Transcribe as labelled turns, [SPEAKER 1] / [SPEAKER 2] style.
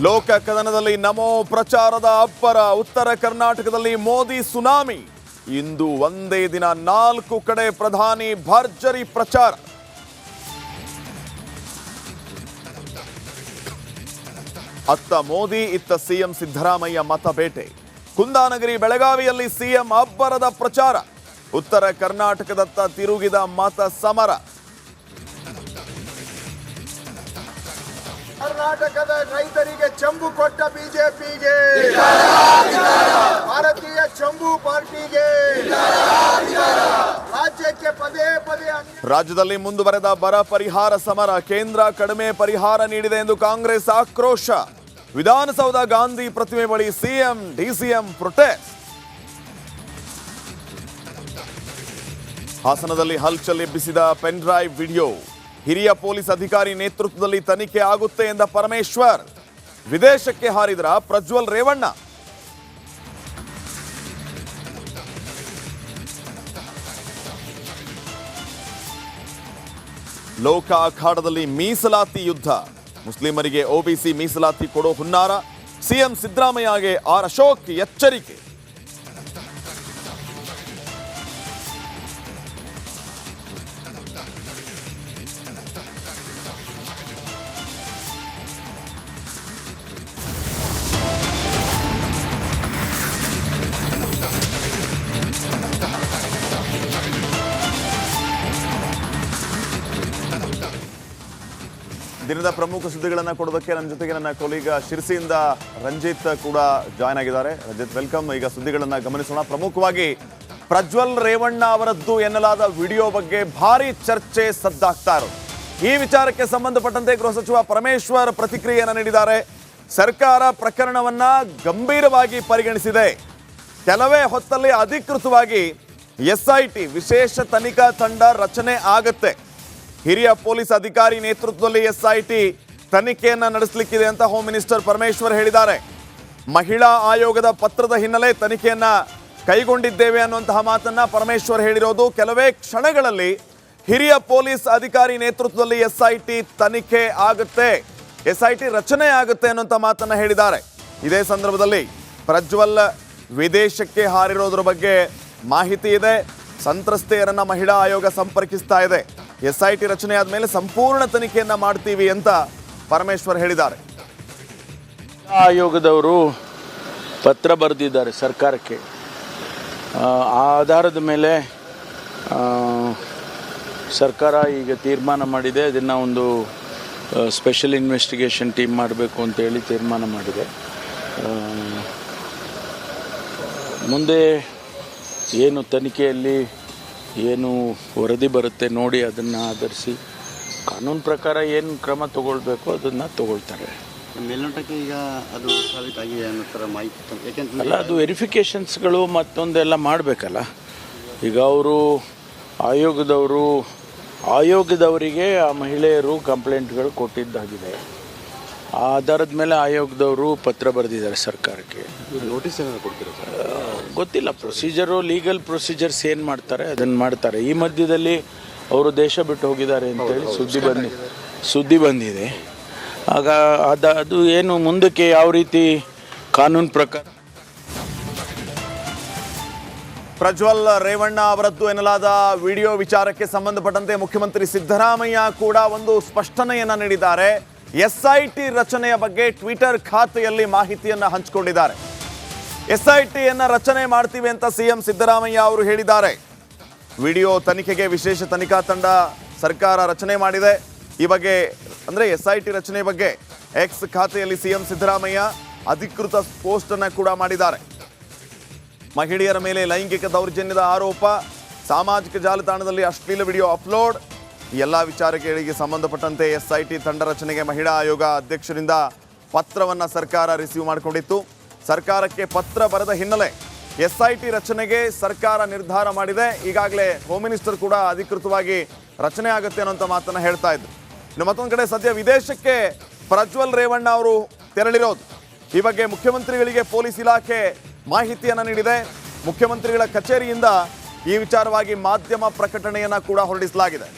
[SPEAKER 1] ಲೋಕ ಕದನದಲ್ಲಿ ನಮೋ ಪ್ರಚಾರದ ಅಬ್ಬರ. ಉತ್ತರ ಕರ್ನಾಟಕದಲ್ಲಿ ಮೋದಿ ಸುನಾಮಿ. ಇಂದು ಒಂದೇ ದಿನ 4 ಕಡೆ ಪ್ರಧಾನಿ ಭರ್ಜರಿ ಪ್ರಚಾರ. ಅತ್ತ ಮೋದಿ, ಇತ್ತ ಸಿಎಂ ಸಿದ್ದರಾಮಯ್ಯ ಮತಬೇಟೆ. ಕುಂದಾನಗರಿ, ಬೆಳಗಾವಿಯಲ್ಲಿ ಸಿಎಂ ಅಬ್ಬರದ ಪ್ರಚಾರ. ಉತ್ತರ ಕರ್ನಾಟಕದತ್ತ ತಿರುಗಿದ ಮತ ಸಮರ.
[SPEAKER 2] ಕರ್ನಾಟಕದ ರೈತರಿಗೆ ಚಂಬು ಕೊಟ್ಟ ಬಿಜೆಪಿಗೆ, ಭಾರತೀಯ ಚಂಬು ಪಾರ್ಟಿಗೆ, ರಾಜ್ಯಕ್ಕೆ ಪದೇ ಪದೇ
[SPEAKER 1] ರಾಜ್ಯದಲ್ಲಿ ಮುಂದುವರೆದ ಬರ ಪರಿಹಾರ ಸಮರ. ಕೇಂದ್ರ ಕಡಿಮೆ ಪರಿಹಾರ ನೀಡಿದೆ ಎಂದು ಕಾಂಗ್ರೆಸ್ ಆಕ್ರೋಶ. ವಿಧಾನಸೌಧ ಗಾಂಧಿ ಪ್ರತಿಮೆ ಬಳಿ ಸಿಎಂ ಡಿಸಿಎಂ ಪ್ರೊಟೆಸ್ಟ್. ಹಾಸನದಲ್ಲಿ ಹಲ್ಚಲ್ ಎಬ್ಬಿಸಿದ ಪೆನ್ ಡ್ರೈವ್ ವಿಡಿಯೋ. ಹಿರಿಯ ಪೊಲೀಸ್ ಅಧಿಕಾರಿ ನೇತೃತ್ವದಲ್ಲಿ ತನಿಖೆ ಆಗುತ್ತೆ ಎಂದ ಪರಮೇಶ್ವರ್. ವಿದೇಶಕ್ಕೆ ಹಾರಿದ್ರ ಪ್ರಜ್ವಲ್ ರೇವಣ್ಣ. ಲೋಕ ಅಖಾಡದಲ್ಲಿ ಮೀಸಲಾತಿ ಯುದ್ಧ. ಮುಸ್ಲಿಮರಿಗೆ ಒಬಿಸಿ ಮೀಸಲಾತಿ ಕೊಡೋ ಹುನ್ನಾರ. ಸಿಎಂ ಸಿದ್ದರಾಮಯ್ಯಗೆ ಆರ್ ಅಶೋಕ್ ಎಚ್ಚರಿಕೆ. ದಿನದ ಪ್ರಮುಖ ಸುದ್ದಿಗಳನ್ನು ಕೊಡೋದಕ್ಕೆ ನನ್ನ ಜೊತೆಗೆ ನನ್ನ ಕೊಲೀಗ ಶಿರ್ಸಿಯಿಂದ ರಂಜಿತ್ ಕೂಡ ಜಾಯ್ನ್ ಆಗಿದ್ದಾರೆ. ರಂಜಿತ್, ವೆಲ್ಕಮ್. ಈಗ ಸುದ್ದಿಗಳನ್ನು ಗಮನಿಸೋಣ. ಪ್ರಮುಖವಾಗಿ ಪ್ರಜ್ವಲ್ ರೇವಣ್ಣ ಅವರದ್ದು ಎನ್ನಲಾದ ವಿಡಿಯೋ ಬಗ್ಗೆ ಭಾರಿ ಚರ್ಚೆ ಸದ್ದಾಗ್ತಾ ಇರೋದು. ಈ ವಿಚಾರಕ್ಕೆ ಸಂಬಂಧಪಟ್ಟಂತೆ ಗೃಹ ಸಚಿವ ಪರಮೇಶ್ವರ್ ಪ್ರತಿಕ್ರಿಯೆಯನ್ನು ನೀಡಿದ್ದಾರೆ. ಸರ್ಕಾರ ಪ್ರಕರಣವನ್ನ ಗಂಭೀರವಾಗಿ ಪರಿಗಣಿಸಿದೆ. ಕೆಲವೇ ಹೊತ್ತಲ್ಲಿ ಅಧಿಕೃತವಾಗಿ ಎಸ್ಐಟಿ ವಿಶೇಷ ತನಿಖಾ ತಂಡ ರಚನೆ ಆಗುತ್ತೆ. ಹಿರಿಯ ಪೊಲೀಸ್ ಅಧಿಕಾರಿ ನೇತೃತ್ವದಲ್ಲಿ ಎಸ್ಐಟಿ ತನಿಖೆಯನ್ನ ನಡೆಸಲಿಕ್ಕಿದೆ ಅಂತ ಹೋಮ್ ಮಿನಿಸ್ಟರ್ ಪರಮೇಶ್ವರ್ ಹೇಳಿದ್ದಾರೆ. ಮಹಿಳಾ ಆಯೋಗದ ಪತ್ರದ ಹಿನ್ನೆಲೆ ತನಿಖೆಯನ್ನ ಕೈಗೊಂಡಿದ್ದೇವೆ ಅನ್ನುವಂತಹ ಮಾತನ್ನ ಪರಮೇಶ್ವರ್ ಹೇಳಿರೋದು. ಕೆಲವೇ ಕ್ಷಣಗಳಲ್ಲಿ ಹಿರಿಯ ಪೊಲೀಸ್ ಅಧಿಕಾರಿ ನೇತೃತ್ವದಲ್ಲಿ ಎಸ್ಐಟಿ ತನಿಖೆ ಆಗುತ್ತೆ, ಎಸ್ಐಟಿ ರಚನೆ ಆಗುತ್ತೆ ಅನ್ನುವಂಥ ಮಾತನ್ನ ಹೇಳಿದ್ದಾರೆ. ಇದೇ ಸಂದರ್ಭದಲ್ಲಿ ಪ್ರಜ್ವಲ್ ವಿದೇಶಕ್ಕೆ ಹಾರಿರೋದ್ರ ಬಗ್ಗೆ ಮಾಹಿತಿ ಇದೆ. ಸಂತ್ರಸ್ತೆಯರನ್ನ ಮಹಿಳಾ ಆಯೋಗ ಸಂಪರ್ಕಿಸ್ತಾ ಇದೆ. ಎಸ್ಐಟಿ ರಚನೆ ಆದಮೇಲೆ ಸಂಪೂರ್ಣ ತನಿಖೆಯನ್ನ ಮಾಡ್ತೀವಿ ಅಂತ ಪರಮೇಶ್ವರ್ ಹೇಳಿದ್ದಾರೆ.
[SPEAKER 3] ಆಯೋಗದವರು ಪತ್ರ ಬರೆದಿದ್ದಾರೆ ಸರ್ಕಾರಕ್ಕೆ. ಆ ಆಧಾರದ ಮೇಲೆ ಸರ್ಕಾರ ಈಗ ತೀರ್ಮಾನ ಮಾಡಿದೆ. ಅದನ್ನು ಒಂದು ಸ್ಪೆಷಲ್ ಇನ್ವೆಸ್ಟಿಗೇಷನ್ ಟೀಮ್ ಮಾಡಬೇಕು ಅಂತೇಳಿ ತೀರ್ಮಾನ ಮಾಡಿದೆ. ಮುಂದೆ ಏನು ತನಿಖೆಯಲ್ಲಿ ಏನು ವರದಿ ಬರುತ್ತೆ ನೋಡಿ ಅದನ್ನು ಆಧರಿಸಿ ಕಾನೂನು ಪ್ರಕಾರ ಏನು ಕ್ರಮ ತಗೊಳ್ಬೇಕು ಅದನ್ನು ತಗೊಳ್ತಾರೆ.
[SPEAKER 4] ಮೇಲ್ನೋಟಕ್ಕೆ ಈಗ ಅದು ಸಾಬೀತಾಗಿದೆ ಅನ್ನೋ ಥರ ಮಾಹಿತಿ, ಯಾಕೆಂತ
[SPEAKER 3] ಅಲ್ಲ, ಅದು ವೆರಿಫಿಕೇಷನ್ಸ್ಗಳು ಮತ್ತೊಂದೆಲ್ಲ ಮಾಡಬೇಕಲ್ಲ. ಈಗ ಅವರು ಆಯೋಗದವರಿಗೆ ಆ ಮಹಿಳೆಯರು ಕಂಪ್ಲೇಂಟ್ಗಳು ಕೊಟ್ಟಿದ್ದಾಗಿದೆ. ಆ ಆಧಾರದ ಮೇಲೆ ಆಯೋಗದವರು ಪತ್ರ ಬರೆದಿದ್ದಾರೆ ಸರ್ಕಾರಕ್ಕೆ.
[SPEAKER 4] ನೋಟಿಸ್ ಏನಾದ್ರು ಕೊಡ್ತೀರಾ ಸರ್?
[SPEAKER 3] ಗೊತ್ತಿಲ್ಲ, ಪ್ರೊಸೀಜರು ಲೀಗಲ್ ಪ್ರೊಸೀಜರ್ಸ್ ಏನು ಮಾಡ್ತಾರೆ ಅದನ್ನು ಮಾಡ್ತಾರೆ. ಈ ಮಧ್ಯದಲ್ಲಿ ಅವರು ದೇಶ ಬಿಟ್ಟು ಹೋಗಿದ್ದಾರೆ ಅಂತೇಳಿ ಸುದ್ದಿ ಬಂದಿದೆ. ಆಗ ಅದು ಏನು ಮುಂದಕ್ಕೆ ಯಾವ ರೀತಿ ಕಾನೂನು ಪ್ರಕಾರ.
[SPEAKER 1] ಪ್ರಜ್ವಲ್ ರೇವಣ್ಣ ಅವರದ್ದು ಎನ್ನಲಾದ ವಿಡಿಯೋ ವಿಚಾರಕ್ಕೆ ಸಂಬಂಧಪಟ್ಟಂತೆ ಮುಖ್ಯಮಂತ್ರಿ ಸಿದ್ದರಾಮಯ್ಯ ಕೂಡ ಒಂದು ಸ್ಪಷ್ಟನೆಯನ್ನ ನೀಡಿದ್ದಾರೆ. ಎಸ್ಐಟಿ ರಚನೆಯ ಬಗ್ಗೆ ಟ್ವಿಟರ್ ಖಾತೆಯಲ್ಲಿ ಮಾಹಿತಿಯನ್ನ ಹಂಚಿಕೊಂಡಿದ್ದಾರೆ. ಎಸ್ಐಟಿಯನ್ನ ರಚನೆ ಮಾಡ್ತೀವಿ ಅಂತ ಸಿಎಂ ಸಿದ್ದರಾಮಯ್ಯ ಅವರು ಹೇಳಿದ್ದಾರೆ. ವಿಡಿಯೋ ತನಿಖೆಗೆ ವಿಶೇಷ ತನಿಖಾ ತಂಡ ಸರ್ಕಾರ ರಚನೆ ಮಾಡಿದೆ. ಈ ಬಗ್ಗೆ ಅಂದ್ರೆ ಎಸ್ಐಟಿ ರಚನೆ ಬಗ್ಗೆ ಎಕ್ಸ್ ಖಾತೆಯಲ್ಲಿ ಸಿಎಂ ಸಿದ್ದರಾಮಯ್ಯ ಅಧಿಕೃತ ಪೋಸ್ಟ್ ಅನ್ನ ಕೂಡ ಮಾಡಿದ್ದಾರೆ. ಮಹಿಳೆಯರ ಮೇಲೆ ಲೈಂಗಿಕ ದೌರ್ಜನ್ಯದ ಆರೋಪ, ಸಾಮಾಜಿಕ ಜಾಲತಾಣದಲ್ಲಿ ಅಶ್ಲೀಲ ವಿಡಿಯೋ ಅಪ್ಲೋಡ್, ಈ ಎಲ್ಲ ವಿಚಾರಗಳಿಗೆ ಸಂಬಂಧಪಟ್ಟಂತೆ ಎಸ್ಐಟಿ ತಂಡ ರಚನೆಗೆ ಮಹಿಳಾ ಆಯೋಗ ಅಧ್ಯಕ್ಷರಿಂದ ಪತ್ರವನ್ನು ಸರ್ಕಾರ ರಿಸೀವ್ ಮಾಡಿಕೊಂಡಿತ್ತು. ಸರ್ಕಾರಕ್ಕೆ ಪತ್ರ ಬರೆದ ಹಿನ್ನೆಲೆ ಎಸ್ಐಟಿ ರಚನೆಗೆ ಸರ್ಕಾರ ನಿರ್ಧಾರ ಮಾಡಿದೆ. ಈಗಾಗಲೇ ಹೋಮ್ ಮಿನಿಸ್ಟರ್ ಕೂಡ ಅಧಿಕೃತವಾಗಿ ರಚನೆ ಆಗುತ್ತೆ ಅನ್ನೋಂಥ ಮಾತನ್ನು ಹೇಳ್ತಾ ಇದ್ರು. ಇನ್ನು ಮತ್ತೊಂದು ಕಡೆ ಸದ್ಯ ವಿದೇಶಕ್ಕೆ ಪ್ರಜ್ವಲ್ ರೇವಣ್ಣ ಅವರು ತೆರಳಿರೋದು. ಈ ಬಗ್ಗೆ ಮುಖ್ಯಮಂತ್ರಿಗಳಿಗೆ ಪೊಲೀಸ್ ಇಲಾಖೆ ಮಾಹಿತಿಯನ್ನು ನೀಡಿದೆ. ಮುಖ್ಯಮಂತ್ರಿಗಳ ಕಚೇರಿಯಿಂದ ಈ ವಿಚಾರವಾಗಿ ಮಾಧ್ಯಮ ಪ್ರಕಟಣೆಯನ್ನು ಕೂಡ ಹೊರಡಿಸಲಾಗಿದೆ.